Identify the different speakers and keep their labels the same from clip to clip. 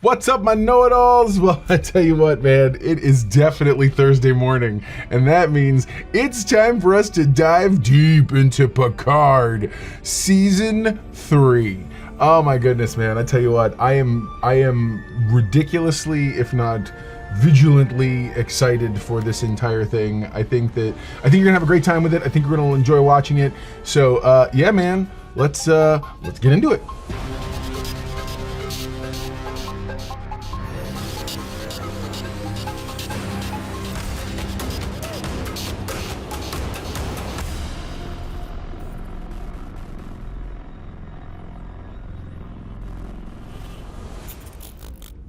Speaker 1: What's up, my know-it-alls? Well, I tell you what, man, it is definitely Thursday morning, and that means it's time for us to dive deep into Picard Season 3. Oh my goodness, man, I tell you what, I am ridiculously, if not vigilantly excited for this entire thing. I think you're gonna have a great time with it. I think you're gonna enjoy watching it. So, yeah, man, let's get into it.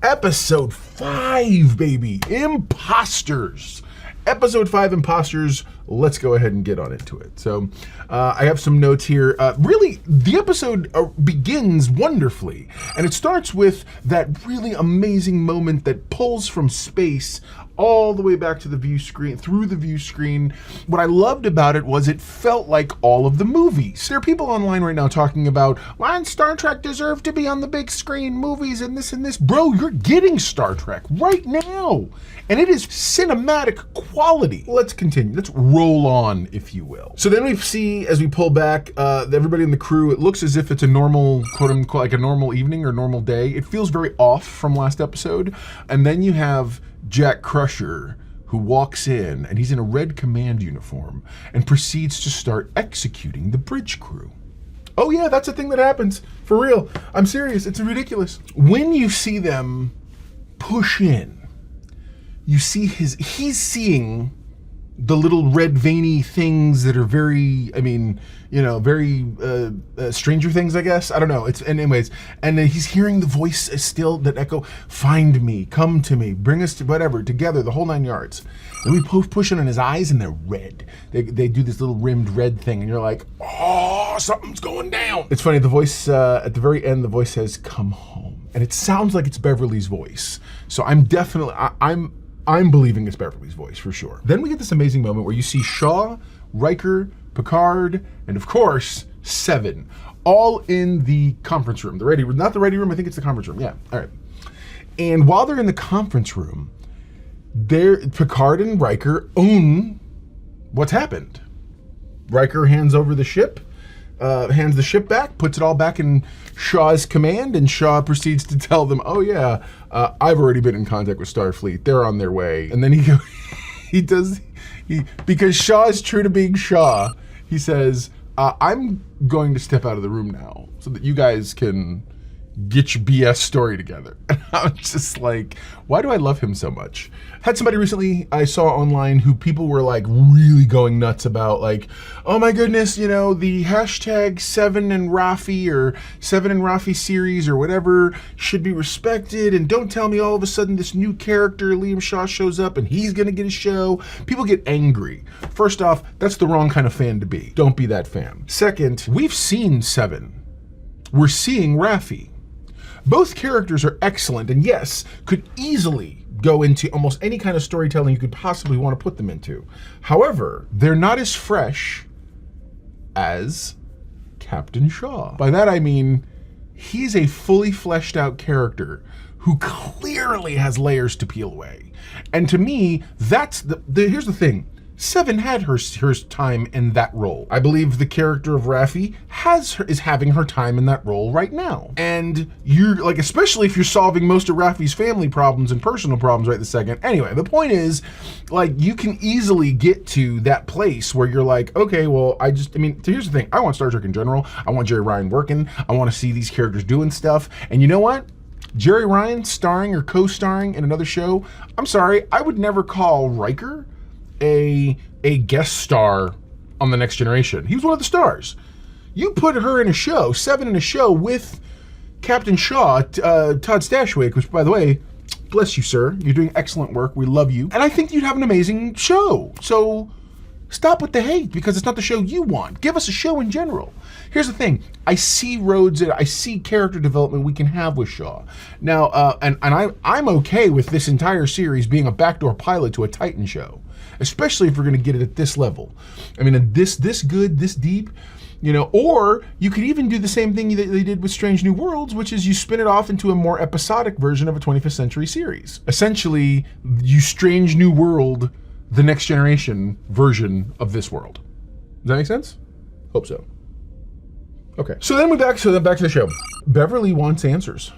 Speaker 1: Episode 5, baby. Imposters. Episode 5, Imposters. Let's go ahead and get on into it. So, I have some notes here. Really, the episode begins wonderfully. And it starts with that really amazing moment that pulls from space all the way back to the view screen, through the view screen. What I loved about it was it felt like all of the movies. There are people online right now talking about, why Star Trek deserved to be on the big screen, movies and this and this. Bro, you're getting Star Trek right now. And it is cinematic quality. Let's continue. Let's roll on, if you will. So then we see, as we pull back, everybody in the crew, it looks as if it's a normal, quote unquote, like a normal evening or normal day. It feels very off from last episode. And then you have Jack Crusher, who walks in, and he's in a red command uniform, and proceeds to start executing the bridge crew. Oh yeah, that's a thing that happens. For real. I'm serious. It's ridiculous. When you see them push in, you see he's seeing the little red veiny things that are very, very Stranger Things, I guess. I don't know. Anyways, and then he's hearing the voice still that echo, find me, come to me, bring us to whatever, together, the whole 9 yards. And we push in on his eyes and they're red. They do this little rimmed red thing and you're like, oh, something's going down. It's funny, the voice, at the very end, the voice says, come home. And it sounds like it's Beverly's voice. So I'm definitely, I'm believing it's Beverly's voice for sure. Then we get this amazing moment where you see Shaw, Riker, Picard, and of course, Seven, all in the conference room. Not the ready room, I think it's the conference room. Yeah, all right. And while they're in the conference room, Picard and Riker own what's happened. Riker hands over the ship, hands the ship back, puts it all back in Shaw's command, and Shaw proceeds to tell them, oh yeah, I've already been in contact with Starfleet. They're on their way. And then because Shaw is true to being Shaw, he says, I'm going to step out of the room now so that you guys can get your BS story together. And I'm just like, why do I love him so much? Had somebody recently I saw online who people were like really going nuts about, like, oh my goodness, the hashtag Seven and Raffi or Seven and Raffi series or whatever should be respected, and don't tell me all of a sudden this new character, Liam Shaw, shows up and he's gonna get a show. People get angry. First off, that's the wrong kind of fan to be. Don't be that fan. Second, we've seen Seven. We're seeing Raffi. Both characters are excellent and yes, could easily go into almost any kind of storytelling you could possibly want to put them into. However, they're not as fresh as Captain Shaw. By that I mean, he's a fully fleshed out character who clearly has layers to peel away. And to me, that's here's the thing. Seven had her time in that role. I believe the character of Raffi is having her time in that role right now. And you're like, especially if you're solving most of Raffi's family problems and personal problems right this second. Anyway, the point is, like, you can easily get to that place where you're like, okay, well, here's the thing. I want Star Trek in general. I want Jerry Ryan working. I want to see these characters doing stuff. And you know what? Jerry Ryan starring or co-starring in another show, I'm sorry, I would never call Riker a guest star on The Next Generation. He was one of the stars. You put her in a show, Seven in a show with Captain Shaw, Todd Stashwick, which, by the way, bless you, sir. You're doing excellent work. We love you. And I think you'd have an amazing show. So stop with the hate, because it's not the show you want. Give us a show in general. Here's the thing. I see roads, I see character development we can have with Shaw. Now, and I'm okay with this entire series being a backdoor pilot to a Titan show, especially if we're going to get it at this level. I mean, this good, this deep. You know, or you could even do the same thing that they did with Strange New Worlds, which is you spin it off into a more episodic version of a 25th century series. Essentially, you Strange New World the Next Generation version of this world. Does that make sense? Hope so. Okay. So then back to the show. Beverly wants answers.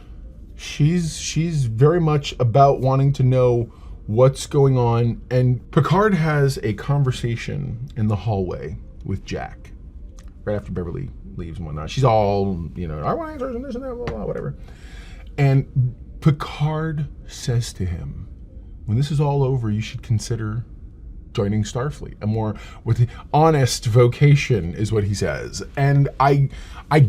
Speaker 1: She's very much about wanting to know what's going on, and Picard has a conversation in the hallway with Jack right after Beverly leaves and whatnot. She's all, you know, I want answers and this and that, blah, blah, whatever. And Picard says to him, when this is all over, you should consider joining Starfleet. A more with the honest vocation is what he says. And I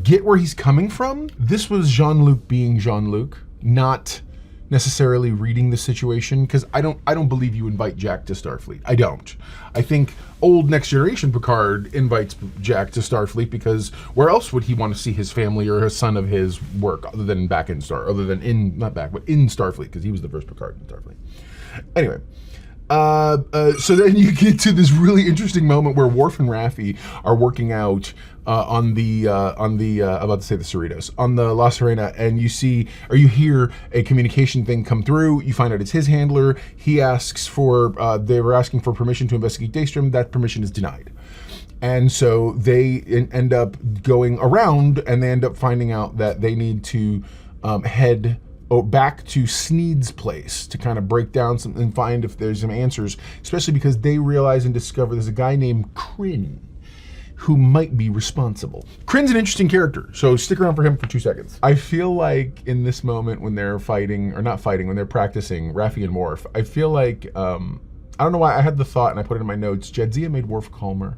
Speaker 1: get where he's coming from. This was Jean-Luc being Jean-Luc, not necessarily reading the situation, because I don't believe you invite Jack to Starfleet. I don't. I think old Next Generation Picard invites Jack to Starfleet because where else would he want to see his family or a son of his work other than in Starfleet, because he was the first Picard in Starfleet. Anyway, so then you get to this really interesting moment where Worf and Raffi are working out on the I'm about to say the Cerritos, on the La Serena, and you hear a communication thing come through. You find out it's his handler. He asks for they were asking for permission to investigate Daystrom. That permission is denied. And so they end up going around, and they end up finding out that they need to head back to Sneed's place to kind of break down something and find if there's some answers, especially because they realize and discover there's a guy named Kryn who might be responsible. Kryn's an interesting character, so stick around for him for 2 seconds. I feel like in this moment when they're fighting, or not fighting, when they're practicing Raffi and Worf, I feel like, I don't know why, I had the thought and I put it in my notes, Jadzia made Worf calmer.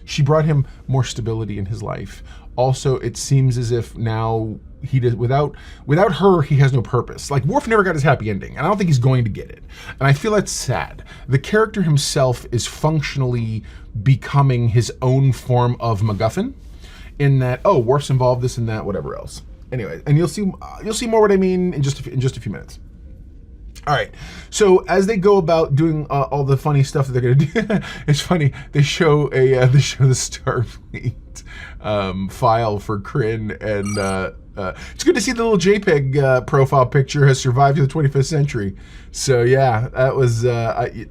Speaker 1: She brought him more stability in his life. Also, it seems as if now he does, without her, he has no purpose. Like, Worf never got his happy ending, and I don't think he's going to get it. And I feel that's sad. The character himself is functionally becoming his own form of MacGuffin, in that, oh, Worf's involved, this and that, whatever else. Anyway, and you'll see more what I mean in just a few minutes. All right, so as they go about doing all the funny stuff that they're gonna do, it's funny, they show the Starfleet file for Kryn, and it's good to see the little JPEG profile picture has survived to the 25th century. So yeah, that was, there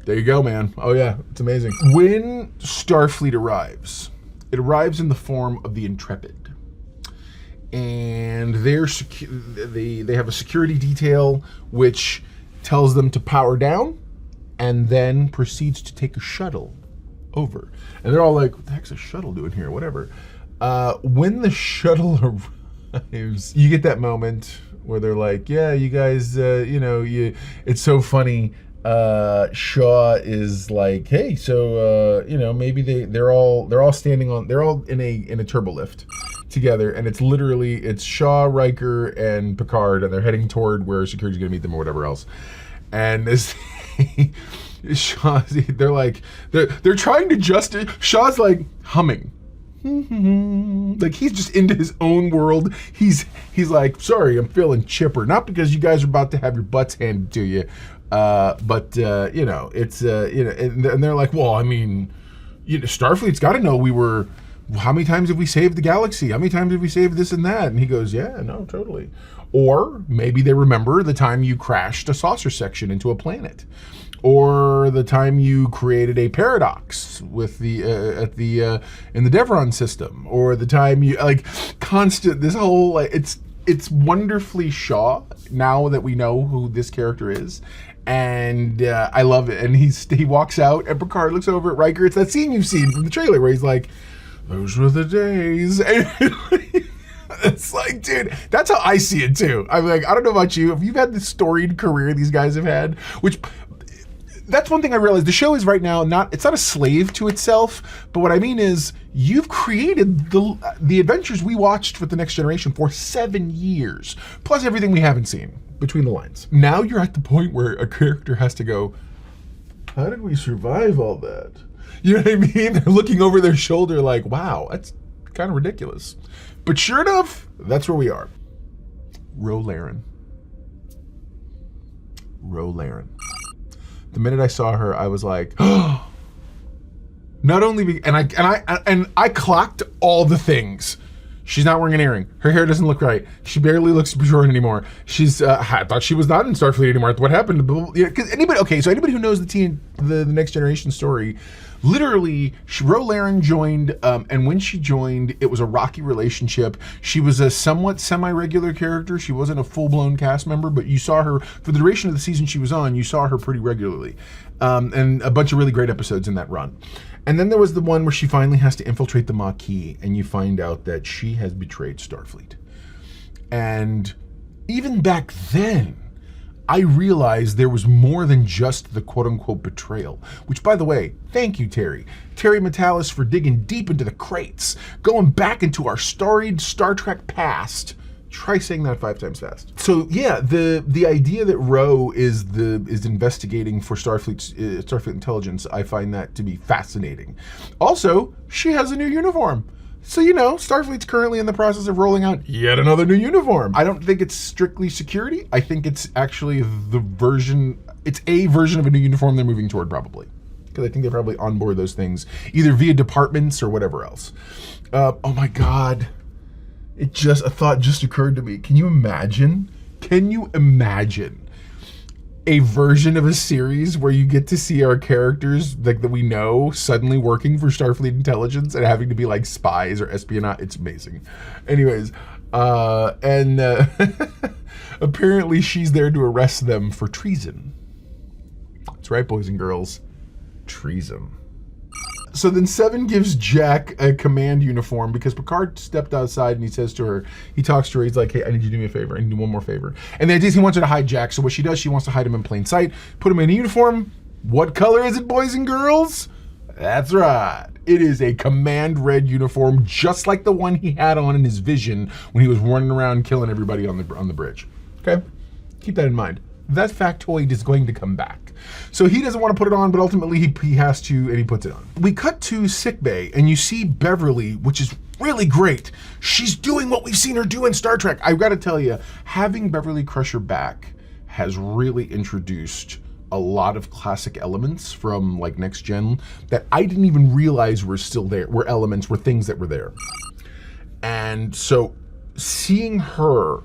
Speaker 1: you go, man. Oh yeah, it's amazing. When Starfleet arrives, it arrives in the form of the Intrepid. And they have a security detail which tells them to power down and then proceeds to take a shuttle over. And they're all like, what the heck's a shuttle doing here? Whatever. When the shuttle arrives, you get that moment where they're like, yeah, you guys, it's so funny. Shaw is like, hey, so maybe they're all standing on, they're all in a turbo lift together, and it's Shaw, Riker, and Picard, and they're heading toward where security's gonna meet them or whatever else. And as Shaw, they're trying to Shaw's like humming. Like, he's just into his own world. He's like, sorry, I'm feeling chipper. Not because you guys are about to have your butts handed to you, but it's and they're like, well, I mean, Starfleet's got to know how many times have we saved the galaxy? How many times have we saved this and that? And he goes, yeah, no, totally. Or maybe they remember the time you crashed a saucer section into a planet, or the time you created a paradox with in the Devron system, or the time you this whole it's wonderfully Shaw now that we know who this character is. And I love it. And he walks out, and Picard looks over at Riker. It's that scene you've seen from the trailer where he's like, those were the days. And it's like, dude, that's how I see it too. I'm like, I don't know about you. If you've had this storied career these guys have had, which that's one thing I realized. The show is right now it's not a slave to itself, but what I mean is you've created the adventures we watched with the Next Generation for 7 years, plus everything we haven't seen between the lines. Now you're at the point where a character has to go, how did we survive all that? You know what I mean? They're looking over their shoulder like, wow, that's kind of ridiculous. But sure enough, that's where we are. Ro Laren. The minute I saw her, I was like, oh, Not only and I clocked all the things. She's not wearing an earring. Her hair doesn't look right. She barely looks Bajoran anymore. She's I thought she was not in Starfleet anymore. What happened? Because anybody who knows the Next Generation story, literally, Ro Laren joined, and when she joined, it was a rocky relationship. She was a somewhat semi-regular character. She wasn't a full-blown cast member, but you saw her for the duration of the season she was on. You saw her pretty regularly, and a bunch of really great episodes in that run. And then there was the one where she finally has to infiltrate the Maquis, and you find out that she has betrayed Starfleet. And even back then, I realized there was more than just the quote-unquote betrayal. Which, by the way, thank you, Terry. Terry Matalas, for digging deep into the crates, going back into our storied Star Trek past. Try saying that 5 times fast. So yeah, the idea that Ro is investigating for Starfleet intelligence, I find that to be fascinating. Also, she has a new uniform. So, Starfleet's currently in the process of rolling out yet another new uniform. I don't think it's strictly security. I think it's actually it's a version of a new uniform they're moving toward, probably. Because I think they probably onboard those things either via departments or whatever else. Oh my God. A thought just occurred to me. Can you imagine a version of a series where you get to see our characters that we know suddenly working for Starfleet intelligence and having to be like spies or espionage? It's amazing. Anyways, apparently she's there to arrest them for treason. That's right, boys and girls. Treason. So then Seven gives Jack a command uniform because Picard stepped outside and he talks to her, he's like, hey, I need you to do me a favor. I need you to do one more favor. And the idea is he wants her to hide Jack. So what she does, she wants to hide him in plain sight, put him in a uniform. What color is it, boys and girls? That's right. It is a command red uniform, just like the one he had on in his vision when he was running around killing everybody on the bridge. Okay? Keep that in mind. That factoid is going to come back. So he doesn't want to put it on, but ultimately he has to, and he puts it on. We cut to sickbay, and you see Beverly, which is really great. She's doing what we've seen her do in Star Trek. I've got to tell you, having Beverly crush her back has really introduced a lot of classic elements from like Next Gen that I didn't even realize were still there, were things that were there. And so seeing her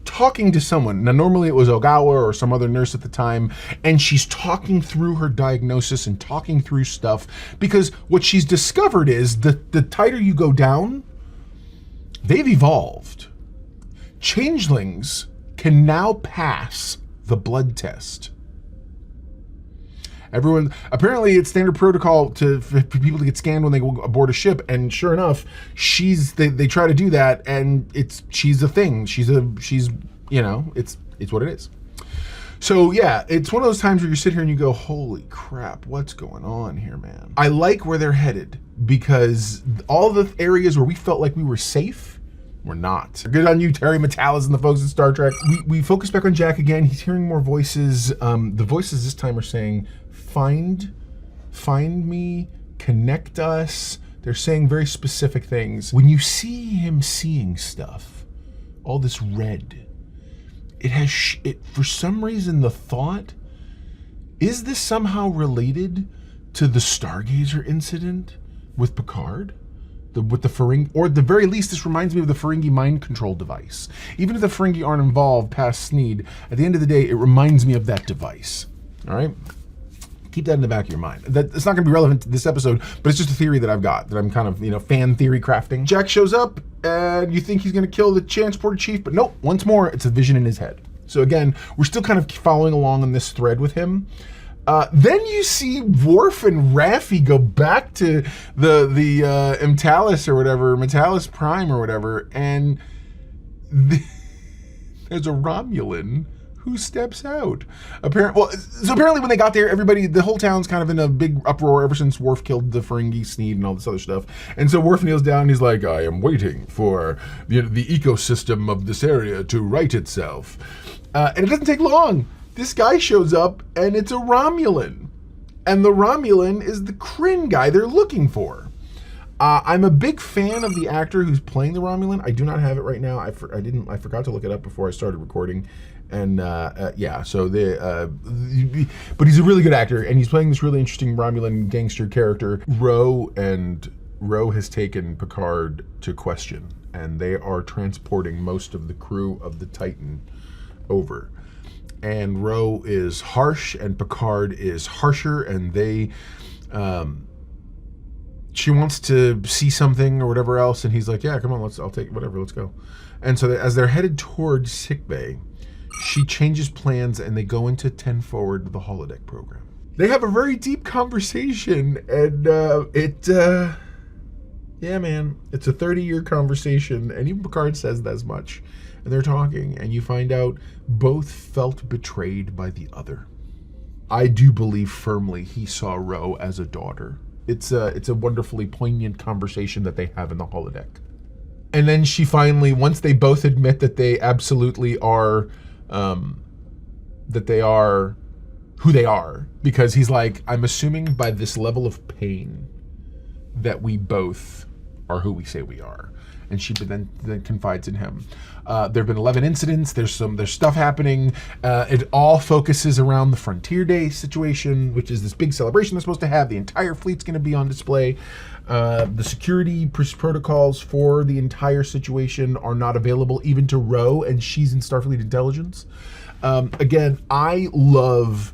Speaker 1: talking to someone, now normally it was Ogawa or some other nurse at the time, and she's talking through her diagnosis and talking through stuff, because what she's discovered is that the tighter you go down, they've evolved. Changelings can now pass the blood test. Apparently it's standard protocol for people to get scanned when they go aboard a ship, and sure enough, they try to do that, and she's a thing. She's it's what it is. So yeah, it's one of those times where you sit here and you go, holy crap, what's going on here, man? I like where they're headed, because all the areas where we felt like we were safe, we're not. Good on you, Terry Matalas and the folks at Star Trek. We focus back on Jack again. He's hearing more voices. The voices this time are saying, find me, connect us. They're saying very specific things. When you see him seeing stuff, all this red, for some reason the thought, is this somehow related to the Stargazer incident with Picard? With the Ferengi, or at the very least, this reminds me of the Ferengi mind control device. Even if the Ferengi aren't involved past Sneed, at the end of the day, it reminds me of that device. All right? Keep that in the back of your mind. It's not going to be relevant to this episode, but it's just a theory that I've got, that I'm kind of, fan theory crafting. Jack shows up, and you think he's going to kill the transporter chief, but nope, once more, it's a vision in his head. So again, we're still kind of following along on this thread with him. Then you see Worf and Raffi go back to the Matalas or whatever, Matalas Prime or whatever, and there's a Romulan who steps out. Apparently when they got there, the whole town's kind of in a big uproar ever since Worf killed the Ferengi Sneed and all this other stuff. And so Worf kneels down and he's like, I am waiting for the ecosystem of this area to right itself. And it doesn't take long. This guy shows up, and it's a Romulan. And the Romulan is the Kryn guy they're looking for. I'm a big fan of the actor who's playing the Romulan. I do not have it right now. I forgot to look it up before I started recording. And yeah, so but he's a really good actor, and he's playing this really interesting Romulan gangster character. Ro has taken Picard to question, and they are transporting most of the crew of the Titan over. And Ro is harsh, and Picard is harsher, and she wants to see something or whatever else, and he's like, yeah, come on, I'll take whatever, let's go. And so as they're headed towards sickbay, she changes plans, and they go into 10 forward, the holodeck program. They have a very deep conversation, and yeah, man, it's a 30-year conversation, and even Picard says as much. And they're talking, and you find out both felt betrayed by the other. I do believe firmly he saw Ro as a daughter. It's a wonderfully poignant conversation that they have in the holodeck. And then she finally, once they both admit that they absolutely are, that they are who they are, because he's like, I'm assuming by this level of pain that we both are who we say we are. And she then confides in him. There have been 11 incidents. There's stuff happening. It all focuses around the Frontier Day situation, which is this big celebration they're supposed to have. The entire fleet's going to be on display. The security protocols for the entire situation are not available even to Ro, and she's in Starfleet intelligence. Again, I love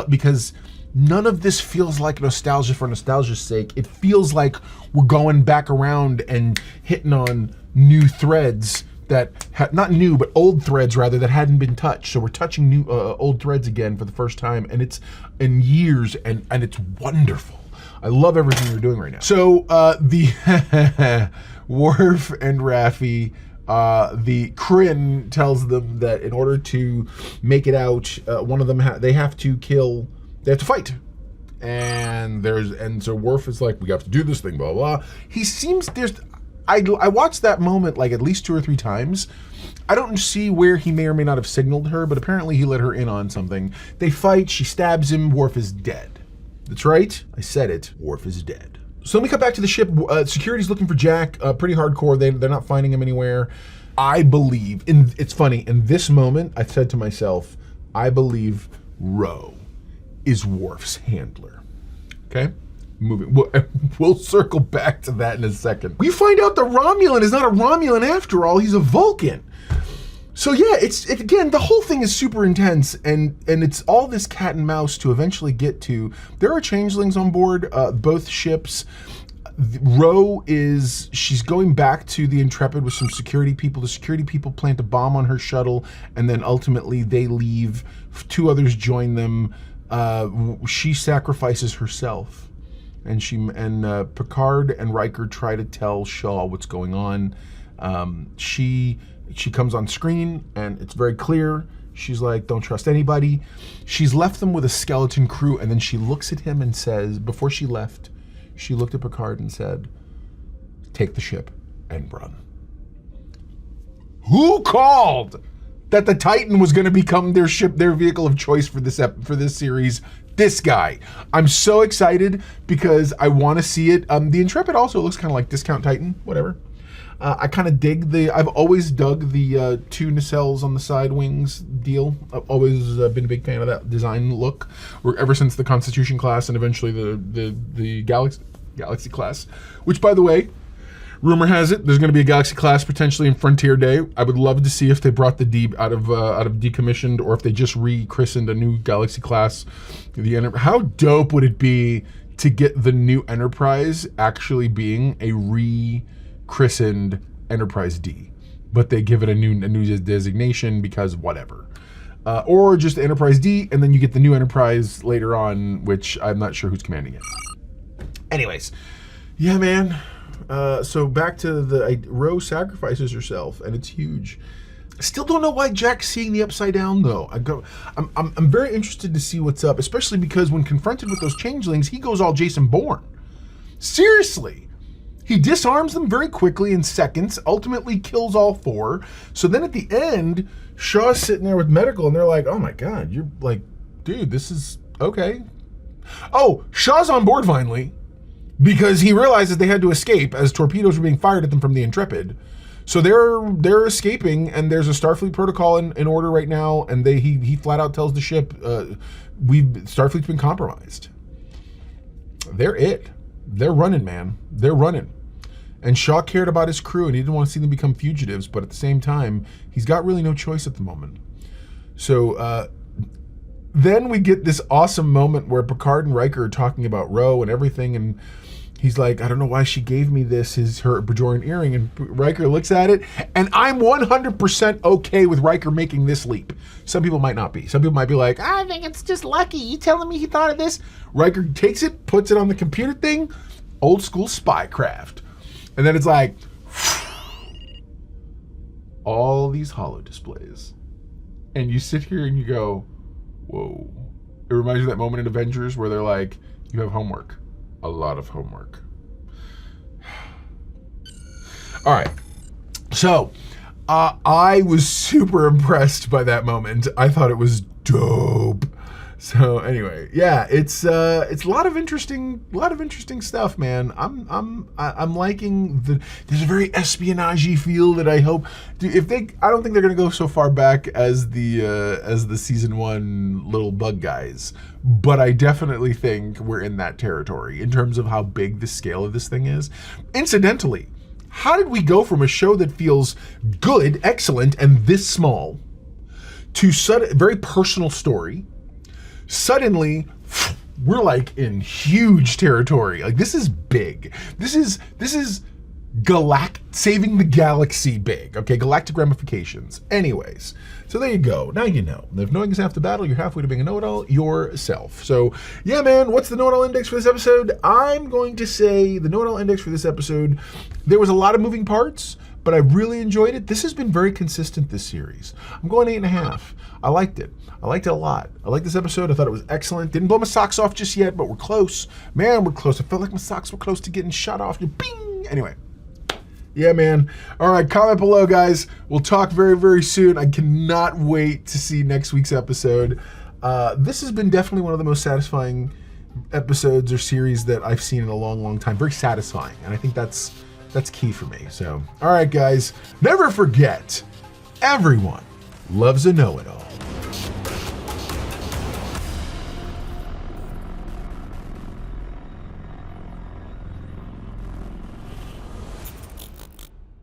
Speaker 1: because none of this feels like nostalgia for nostalgia's sake. It feels like we're going back around and hitting on new threads that not new, but old threads rather, that hadn't been touched. So we're touching new old threads again for the first time, and it's in years, and it's wonderful. I love everything we're doing right now. So the Worf and Raffi, the Kryn tells them that in order to make it out, one of them they have to fight. And so Worf is like, we have to do this thing, blah, blah. He seems, I watched that moment like at least 2 or 3 times. I don't see where he may or may not have signaled her, but apparently he let her in on something. They fight, she stabs him, Worf is dead. That's right, I said it, Worf is dead. So let me cut back to the ship. Security's looking for Jack, pretty hardcore. They're not finding him anywhere. I believe, it's funny, in this moment, I said to myself, I believe Ro is Worf's handler. Okay? Moving. We'll circle back to that in a second. We find out the Romulan is not a Romulan after all, he's a Vulcan. So yeah, again, the whole thing is super intense, and it's all this cat and mouse to eventually get to. There are changelings on board both ships. Ro she's going back to the Intrepid with some security people. The security people plant a bomb on her shuttle, and then ultimately they leave. 2 others join them. She sacrifices herself, and Picard and Riker try to tell Shaw what's going on. She comes on screen, and it's very clear. She's like, don't trust anybody. She's left them with a skeleton crew, and then she looks at him and says, before she left, she looked at Picard and said, take the ship and run. Who called that the Titan was going to become their vehicle of choice for this series? This guy. I'm so excited because I want to see it. The Intrepid also looks kind of like Discount Titan, whatever. I kind of dig I've always dug the 2 nacelles on the side wings deal. I've always been a big fan of that design look, ever since the Constitution class and eventually the Galaxy class, which, by the way, rumor has it there's going to be a Galaxy class potentially in Frontier Day. I would love to see if they brought the D out of decommissioned, or if they just rechristened a new Galaxy class. How dope would it be to get the new Enterprise actually being a rechristened Enterprise D, but they give it a new designation because whatever, or just Enterprise D, and then you get the new Enterprise later on, which I'm not sure who's commanding it. Anyways, yeah, man. So back to Ro sacrifices herself, and it's huge. I still don't know why Jack's seeing the Upside Down, though. I'm very interested to see what's up, especially because when confronted with those changelings, he goes all Jason Bourne. Seriously. He disarms them very quickly in seconds, ultimately kills all 4. So then at the end, Shaw's sitting there with medical, and they're like, oh my God, you're like, dude, this is okay. Oh, Shaw's on board finally, because he realizes they had to escape as torpedoes were being fired at them from the Intrepid. So they're escaping, and there's a Starfleet protocol in order right now, and he flat out tells the ship, Starfleet's been compromised. They're running, man. They're running. And Shaw cared about his crew, and he didn't want to see them become fugitives, but at the same time, he's got really no choice at the moment. So then we get this awesome moment where Picard and Riker are talking about Ro and everything, and he's like, I don't know why she gave me her Bajorian earring, and Riker looks at it, and I'm 100% okay with Riker making this leap. Some people might not be. Some people might be like, I think it's just lucky. You telling me he thought of this? Riker takes it, puts it on the computer thing, old school spycraft. And then it's like, all these holo displays. And you sit here and you go, whoa. It reminds you of that moment in Avengers where they're like, you have homework. A lot of homework. All right. So, I was super impressed by that moment. I thought it was dope. So anyway, yeah, it's a lot of interesting stuff, man. I'm liking there's a very espionage-y feel that I hope. I don't think they're gonna go so far back as the season 1 little bug guys, but I definitely think we're in that territory in terms of how big the scale of this thing is. Incidentally, how did we go from a show that feels good, excellent, and this small to very personal story? Suddenly, we're like in huge territory. Like, this is big. This is saving the galaxy big. Okay, galactic ramifications. Anyways, so there you go. Now you know. If knowing is half the battle, you're halfway to being a know-it-all yourself. So, yeah, man, what's the know-it-all index for this episode? I'm going to say the know-it-all index for this episode, there was a lot of moving parts, but I really enjoyed it. This has been very consistent this series. I'm going 8.5. I liked it. I liked it a lot. I liked this episode. I thought it was excellent. Didn't blow my socks off just yet, but we're close. Man, we're close. I felt like my socks were close to getting shut off. Bing! Anyway. Yeah, man. All right, comment below, guys. We'll talk very, very soon. I cannot wait to see next week's episode. This has been definitely one of the most satisfying episodes or series that I've seen in a long, long time. Very satisfying, and I think that's key for me. So, all right, guys. Never forget, everyone loves a know-it-all.